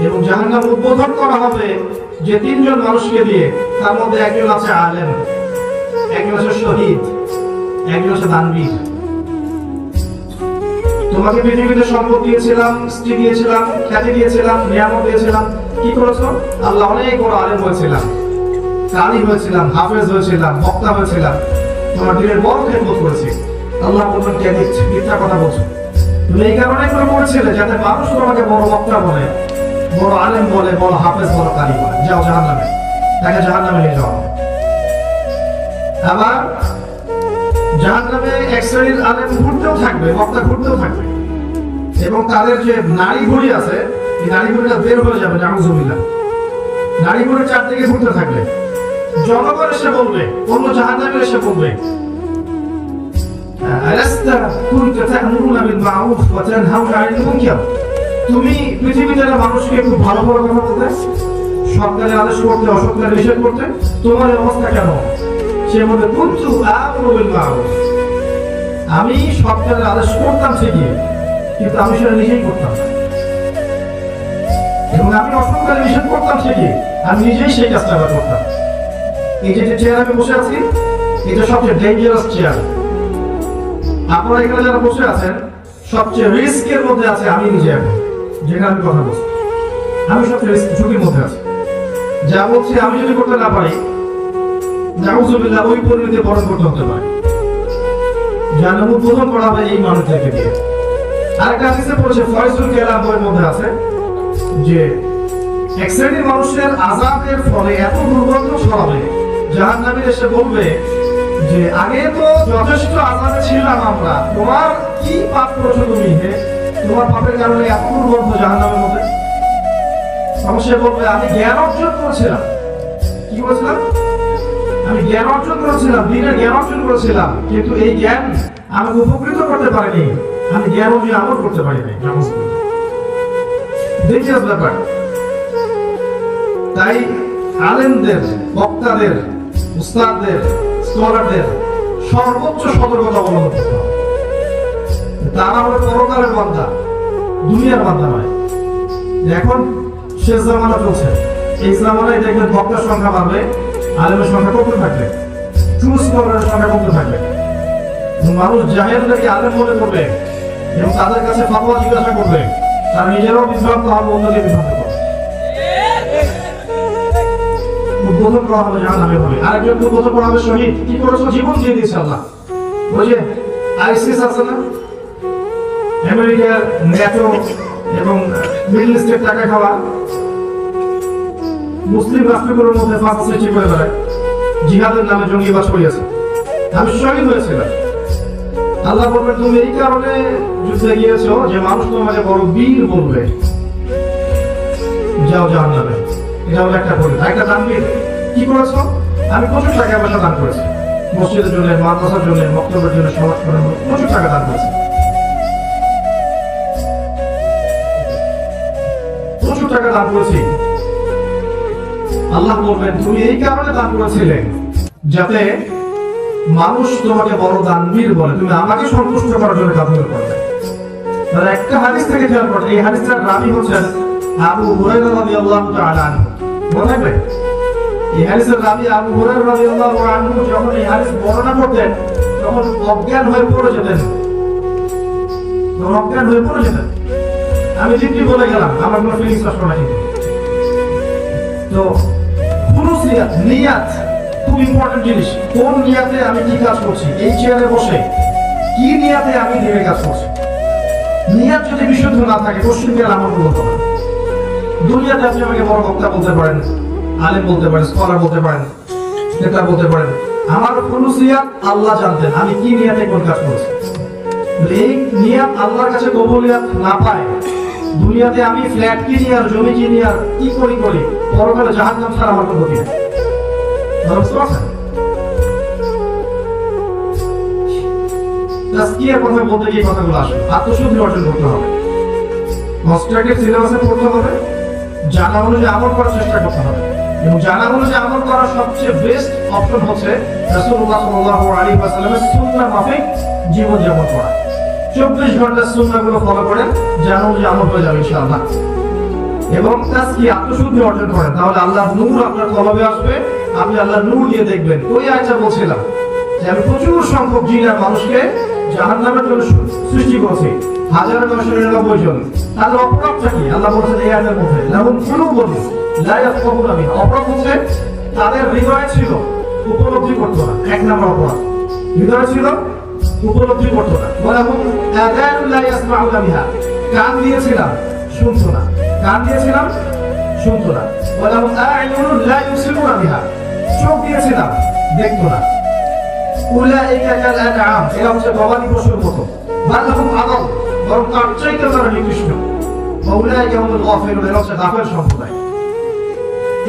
এবং জাহান্নাম উদ্বোধন করা হবে যে তিনজন মানুষকে দিয়ে, তার মধ্যে একজন আছে আলেম, একজন আছে শহীদ, একজন আছে দানবীর। তোমাকে পৃথিবীতে সম্পদ দিয়েছিলাম, স্ত্রী দিয়েছিলাম, খ্যাতি দিয়েছিলাম, নিয়ামত দিয়েছিলাম, কি করেছো? আল্লাহ অনেক বড় আলেম হয়েছিলাম, কারি হয়েছিলাম, হাফেজ হয়েছিলাম, বক্তা হয়েছিলাম, তোমার দিনের বড় খেদমত করেছি। আল্লাহ বলবেন কে দিচ্ছে? মিথ্যা কথা বলছো। তুমি এই কারণে করে করেছিলে যাতে মানুষ তোমাকে বড় বক্তা বলে, বড় আলেম বলে, বড় হাফেজ, বড় কারি বলে। যাও জাহান্নামে, তাকে জাহান্নামে নিয়ে যাওয়া। আবার জাহান্নামে এক শ্রেণীর আলেম ঘুরতেও থাকবে, বক্তা ঘুরতেও থাকবে, এবং তাদের যে নারী ঘুড়ি আছে, এই নারী ঘুড়িটা বের হয়ে যাবে, নাউজুবিল্লাহ। নারী ঘুড়ি চারদিকে ঘুরতে থাকবে। জনগণ এসে বলবে, অন্য জাহান্নামে এসে বলবে, আলাস্তা কুনতা তা'মুরুনা বিল মা'রুফ ওয়া তানহাউনা আনিল মুনকার। তুমি পৃথিবীতে মানুষকে খুব ভালো ভালো কথা বলতে, সৎ কাজে আদেশ করতে, অসৎ কাজে নিষেধ করতে, তোমার এই অবস্থা কেন? সে বলে, কুনতু আ'মুরু বিল মা'রুফ। আমি সৎ কাজে আদেশ করতাম ঠিকই, কিন্তু আমি সেটা নিজেই করতাম না। এবং আমি অসৎ কাজে নিষেধ করতাম ঠিকই, আমি নিজেই সেই কাজটা করতাম। এই যে চেয়ার আমি বসে আছি, এটা সবচেয়ে ডেঞ্জারাস চেয়ার। আপনারা এখানে যারা বসে আছেন, সবচেয়ে রিস্কের মধ্যে আছে আমি নিজে। এখন যেখানে আমি কথা বলছি, আমি সবচেয়ে ঝুঁকির মধ্যে আছি। যা বলছি আমি যদি করতে না পারি, নাউজুবিল্লাহ, ওই পরিণতি বরণ করতে হতে পারে। জাহান্নাম উদ্বোধন করা হবে এই মানুষদেরকে দিয়ে। আরেকটা হাদিসে পড়েছে, ফয়জুল কেলাম বইয়ের মধ্যে আছে, যে এক শ্রেণীর মানুষের আযাবের ফলে এত দুর্গন্ধ ছড়াবে, জাহান্নামী এসে বলবে যে আগে তো যথেষ্ট আযাবে ছিলাম আমরা, তোমার কি পাপ করেছো তুমি? তোমার পাপের কারণে এত দুর্গন্ধ জাহান্নামের মধ্যে। সে বলবে, আমি জ্ঞান অর্জন করেছিলাম। কি করেছিলাম? আমি জ্ঞান অর্জন করেছিলাম, দিনের জ্ঞান অর্জন করেছিলাম, কিন্তু এই জ্ঞান আমাকে উপকৃত করতে পারেনি। আমি জ্ঞান অনুযায়ী আমল করতে পারিনি। ডেঞ্জারাস ব্যাপার। তাই আলেমদের, বক্তাদের, উস্তাদদের, স্কলারদের সর্বোচ্চ সতর্কতা অবলম্বন করতে হবে। তারা হলো পরকালের বান্দা, দুনিয়ার বান্দা নয়। এখন শেষ জামানা চলছে, এই জামানায় দেখবেন বক্তার সংখ্যা বাড়বে, আলেমের সংখ্যা কমতে থাকবে, ট্রু স্কলারের সংখ্যা কমতে থাকবে। মানুষ জাহেলদেরকে আলেম মনে করবে এবং তাদের কাছে ফতোয়া জিজ্ঞাসা করবে, তারা নিজেরাও বিভ্রান্ত হবে, অন্যকে বিভ্রান্ত করবে। উদ্বোধন করা হবে জাহান্নামে হবে। আরেকজন উদ্বোধন করা হবে শহীদ। কি করেছো? জীবন দিয়ে দিয়েছে আল্লাহ। ওই যে আইসিস আছে না, আমেরিকার ন্যাটো এবং মিডল ইস্টের টাকা খাওয়া মুসলিম রাষ্ট্রগুলোর মধ্যে ফাঁসি সৃষ্টি করে বেড়ায়, জিহাদের নামে জঙ্গিবাজ করিয়েছে। আমি শহীদ হয়েছিলাম। আল্লাহ বলবেন, তুমি এই কারণে যুদ্ধে গিয়েছো যে মানুষ তোমাকে বড় বীর বলবে। যাও জাহান্নামে। এটা হলো একটা বলি। একটা দানবীর। কি করেছো? আমি প্রচুর টাকা পয়সা দান করেছি, মসজিদের জন্য, মাদ্রাসার জন্য, বক্তব্যের জন্য, সমাজ করার জন্য প্রচুর টাকা দান করেছি, প্রচুর টাকা দান করেছি। আল্লাহ বলবেন, তুমি এই কারণে দান করেছিলে যাতে মানুষ তোমাকে বড় দানবীর বলে, তুমি আমাকে সন্তুষ্ট করার জন্য দান করবে। তাহলে একটা হাদিস থেকে খেয়াল করতে, এই হাদিসটার রাবী হচ্ছেন আবু হুরায়রা রাদিয়াল্লাহু তাআলা আনহু। মনে থাকবে, এই হাদিসের রাবী আবু হুরায়রা রাদিয়াল্লাহু আনহু যখন এই হাদিস বর্ণনা করতেন, তখন অজ্ঞান হয়ে পড়ে যেতেন। অজ্ঞান হয়ে পড়ে যেতেন। আমি ঠিকই বলে গেলাম, আমার কোনো ফিলিংস নষ্ট না। তো খুলুসিয়াত, নিয়াত খুব ইম্পর্টেন্ট জিনিস। কোন নিয়াতে আমি কি কাজ করছি, এই চেয়ারে বসে কি নিয়াতে আমি দিনের কাজ করছি। নিয়াত যদি বিশুদ্ধ না থাকে, পশ্চিমকে আমল করতে হবে। দুনিয়াতে আপনি আমাকে বড় বক্তা বলতে পারেন, আলেম বলতে পারেন, স্কলার বলতে পারেন, নেতা বলতে পারেন, আমার খুলুসিয়াত আল্লাহ জানতেন আমি কি নিয়াতে কোন কাজ করছি। এই নিয়াত আল্লাহর কাছে কবুলিয়াত না পায়, দুনিয়াতে আমি ফ্ল্যাট কিনি আর জমি কিনি আর কি করি, পরকালে জাহান্নাম ছাড়া আমার কোনো গতি নেই। বুঝতে পারছেন? তাজকিয়ার কথা বলতে গিয়ে কথাগুলো আসবে। আত্মশুদ্ধি অর্জন করতে হবে, কনস্ট্রাকটিভ সিলেবাসে পড়তে হবে, জানা অনুযায়ী আমল করার চেষ্টা করতে হবে। এবং জানা অনুযায়ী আমল করার সবচেয়ে বেস্ট অপশন হচ্ছে রাসূলুল্লাহ সাল্লাল্লাহু আলাইহি ওয়াসাল্লামের সুন্নাহ মাফিক জীবনযাপন করা। 24 ঘন্টা সুন্নাহগুলো ফলো করে জানা অনুযায়ী আমল হয়ে যাবে ইনশাআল্লাহ। এবং তাজকিয়া আত্মশুদ্ধি অর্জন করেন, তাহলে আল্লাহর নূর আপনার কলবে আসবে, আপনি আল্লাহর নূর দিয়ে দেখবেন। ওই আয়াতটা বলছিলাম যে আমি প্রচুর সংখ্যক জিন আর মানুষকে জাহান্নামের জন্য সৃষ্টি করেছি, 1999 জন। তাদের অপরাধটা কি? আল্লাহ বলছেন এই আয়াতের মধ্যে, লাহুম কুলুবুন লা ইয়াফকাহুনা বিহা। অপরাধ হচ্ছে তাদের হৃদয় ছিল, উপলব্ধি করতো না। এক নম্বর অপরাধ, হৃদয় ছিল, উপলব্ধি করতো না। ওয়ালাহুম আযানুন লা ইয়াসমাউনা বিহা। কান দিয়েছিলাম, শুনতো না। কান দিয়েছিলাম, শুনতো না। ওয়ালাহুম আ'ইনুন লা ইউসিরুনা বিহা। চোখ দিয়েছিলাম, দেখতো না। উলাইকা কাল আনআম। এরা হচ্ছে গবাদি পশুর মতো। বাল লাহুম আযাব, বরং তার চাইতে তারা নিকৃষ্ট। ওয়া উলাইকা হুমুল গাফিলুন। এরা হচ্ছে গাফেল সম্প্রদায়।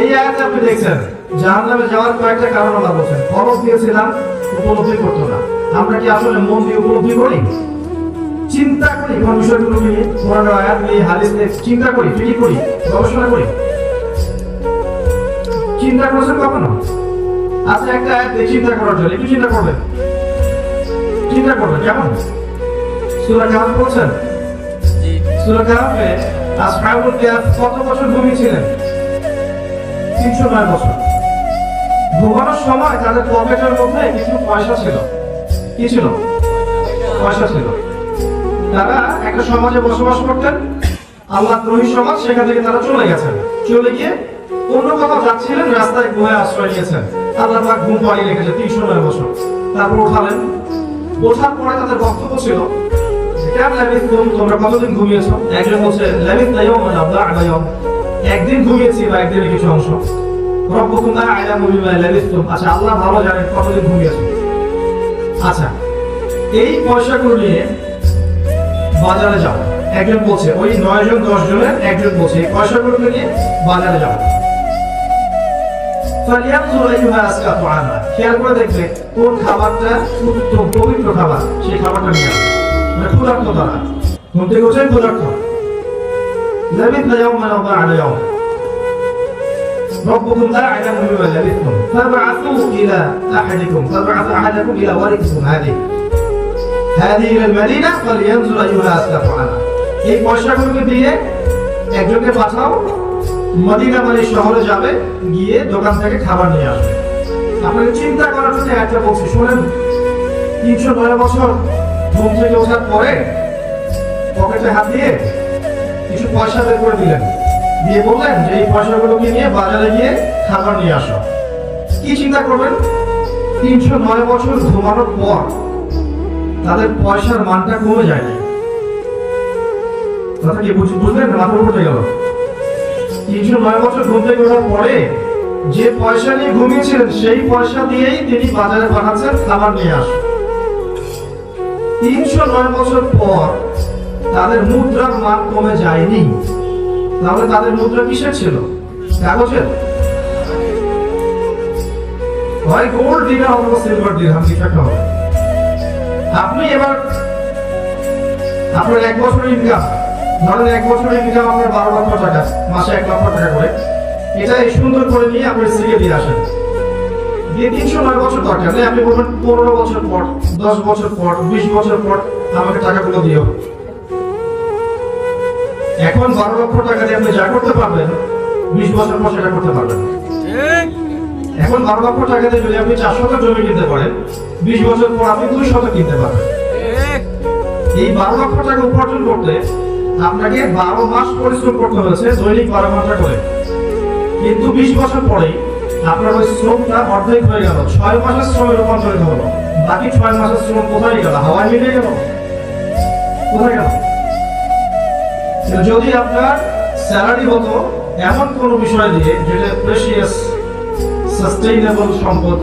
এই আয়াতে আপনি দেখছেন জাহান্নামে যাওয়ার কয়েকটা কারণ আল্লাহ বলছেন। ফরজ দিয়েছিলাম, উপলব্ধি করতো না। আমরা কি আসলে মন দিয়ে উপলব্ধি করি? চিন্তা করি কোন বিষয়গুলো নিয়ে, কোরআনের আয়াত নিয়ে, হাদিস নিয়ে চিন্তা করি, ফিকির করি, গবেষণা করি? চিন্তা করেছেন কখনো? আচ্ছা, একটা আয়াত দিয়ে চিন্তা করার জন্য একটু চিন্তা করবেন। চিন্তা করবেন কেমন? সূরা কাহফ বলছেন, সূরা কাহফে আসহাবুল কাহফ কত বছর ঘুমিয়েছিলেন? 309 বছর। ঘুমানোর সময় তাদের পকেটের মধ্যে কিছু পয়সা ছিল। কি ছিল? পয়সা ছিল। তারা একটা সমাজে বসবাস করতেন, আল্লাহ দ্রোহী সমাজ। সেখান থেকে তারা চলে গেছেন। চলে গিয়ে অন্য কোথাও যাচ্ছিলেন, রাস্তায় গুহায় আশ্রয় নিয়েছেন। আল্লাহ পাক ঘুম পাড়িয়ে রেখেছে 309 বছর। তারপর উঠালেন। ওঠার পরে তাদের বক্তব্য ছিল, কেন লাবিথতুম, তোমরা কতদিন ঘুমিয়েছো? একজন বলছে লাবিথনা ইয়াওমান আও বা'দা ইয়াওম, একদিন ঘুমিয়েছি বা একদিনের কিছু অংশ। রব্বুকুম আ'লামু বিমা লাবিথতুম। আচ্ছা, আল্লাহ ভালো জানেন কতদিন ঘুমিয়েছো। আচ্ছা, এই পয়সাগুলো নিয়ে বাজারে যাও। একজন বলছে, ওই 9 জন 10 জনের একজন বলছে এই পয়সাগুলোকে নিয়ে বাজারে যাও। ফালিয়ানজুর আইয়ুহা আসকা তুআমা। খেয়াল করে দেখবে কোন খাবারটা উত্তম পবিত্র খাবার, সেই খাবারটা নিয়ে আসবে। মানে ক্ষুধার্ত তারা, ঘুম থেকে উঠে ক্ষুধার্ত। লাবিথনা ইয়াওমান আও বা'দা ইয়াওম, রব্বুকুম আ'লামু বিমা লাবিথতুম ফাব'আথু ইলা আহাদিকুম ফাব'আথু আহাদাকুম ইলা ওয়ারিথিকুম হাদিহি ইলা আল-মাদিনা ফালিয়ানজুর আইয়ুহা আসকা তুআমা। এই পয়সাগুলোকে দিয়ে একজনকে পাঠাও, মদিনা মানে শহরে যাবে, গিয়ে দোকান থেকে খাবার নিয়ে আসবে। আপনাকে চিন্তা করার জন্য একটা বলছি, শোনেন। 309 বছর ঘুম থেকে ওঠার পরে পকেটে হাত দিয়ে কিছু পয়সা বের করে দিলেন, দিয়ে বললেন যে এই পয়সাগুলোকে নিয়ে বাজারে গিয়ে খাবার নিয়ে আসো। কি চিন্তা করবেন? 309 বছর ঘুমানোর পর তাদের পয়সার মানটা কমে যায় না। কথা কি বুঝলেন? মাথার উপরে গেল। 309 বছর ঘুম থেকে ওঠার পরে যে পয়সা নিয়ে ঘুমিয়েছিলেন, সেই পয়সা দিয়েই তিনি বাজারে পাঠাচ্ছেন খাবার নিয়ে আসেন। 309 বছর পর তাদের মুদ্রার মান কমে যায়নি। তাহলে তাদের মুদ্রা কিসের ছিল? কাগজের? হয় গোল্ড দিরহাম অথবা সিলভার দিরহাম, কিছু একটা হবে। আপনি এবার আপনার 1 বছরের ইনকাম, ধরেন 1 বছরের ইনকাম আপনার 12 লক্ষ টাকা, মাসে 1 লক্ষ টাকা করে। এটা এই সুন্দর করে নিয়ে আপনার স্ত্রীকে দিয়ে আসেন। দিয়ে 309 বছর দরকার নেই, আপনি বলবেন 15 বছর পর, 10 বছর পর, 20 বছর পর আমাকে টাকাগুলো দিও। এখন 12 লক্ষ টাকা দিয়ে আপনি যা করতে পারবেন, 20 বছর পর সেটা করতে পারবেন। এখন 12 লক্ষ টাকা দিয়ে যদি আপনি 4 শতক জমি কিনতে পারেন, 20 বছর পর আপনি 2 শতক কিনতে পারবেন। এই 12 লক্ষ টাকা উপার্জন করতে আপনাকে 12 মাস পরিশ্রম করতে হয়েছে, দৈনিক 12 ঘন্টা করে। কিন্তু 20 বছর পরেই আপনার ওই শ্রমটা অর্ধেক হয়ে গেল, 6 মাসের শ্রমে রূপান্তরিত হলো। বাকি 6 মাসের শ্রম কোথায় গেল? হাওয়ায় মিলে গেল। কোথায় গেল? যদি আপনার স্যালারি হতো এমন কোন বিষয় দিয়ে, যেটা প্রেশিয়াস সাস্টেইনেবল সম্পদ,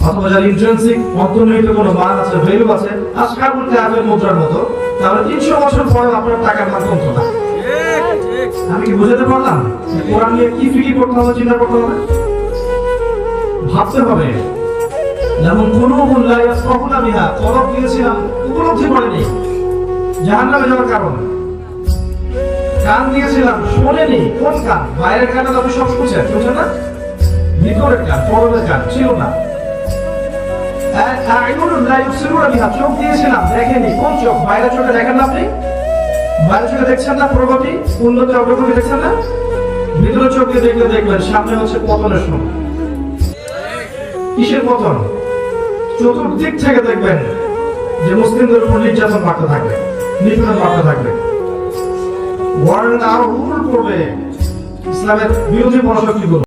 অথবা যার ইন্ট্রিনসিক অন্তর্নিহিত কোনো মান আছে, ভ্যালু আছে, আসহাবুল কাহফের মুদ্রার মতো, তাহলে 300 বছর পরে আপনার টাকার মান কমতো না। আমি কি বুঝাতে পারলাম? কোরআন নিয়ে কি ফিকির করতে হবে, চিন্তা করতে হবে, ভাবতে হবে। যেমন কুলুবুন লা ইয়াফকাহুনা বিহা, কলব দিয়েছিলাম, উপলব্ধি করেনি জাহান্নামে যাওয়ার কারণ। কান দিয়েছিলাম, শোনেনি। কোন কান? বাইরের কানে তো আপনি সব শুনছেন, শুনছেন না? ভিতরের কান, পরনের কান ছিল না। আ'ইনুন লা ইউবসিরুনা বিহা, চোখ দিয়েছিলাম, দেখেনি। কোন চোখ? বাইরের চোখে দেখেন না আপনি? বাইরে থেকে দেখছেন না প্রগতি, উন্নতি, অগ্রগতি দেখছেন না? ভিতরে চোখ দিয়ে দেখলে দেখবেন সামনে হচ্ছে পতনের সময়। কিসের পতন? চতুর্দিক থেকে দেখবেন যে মুসলিমদের উপর নির্যাতন বাড়তে থাকবে, নিপীড়ন বাড়তে থাকবে, ওয়ার্ল্ড আরো রুল করবে ইসলামের বিরোধী পরাশক্তিগুলো।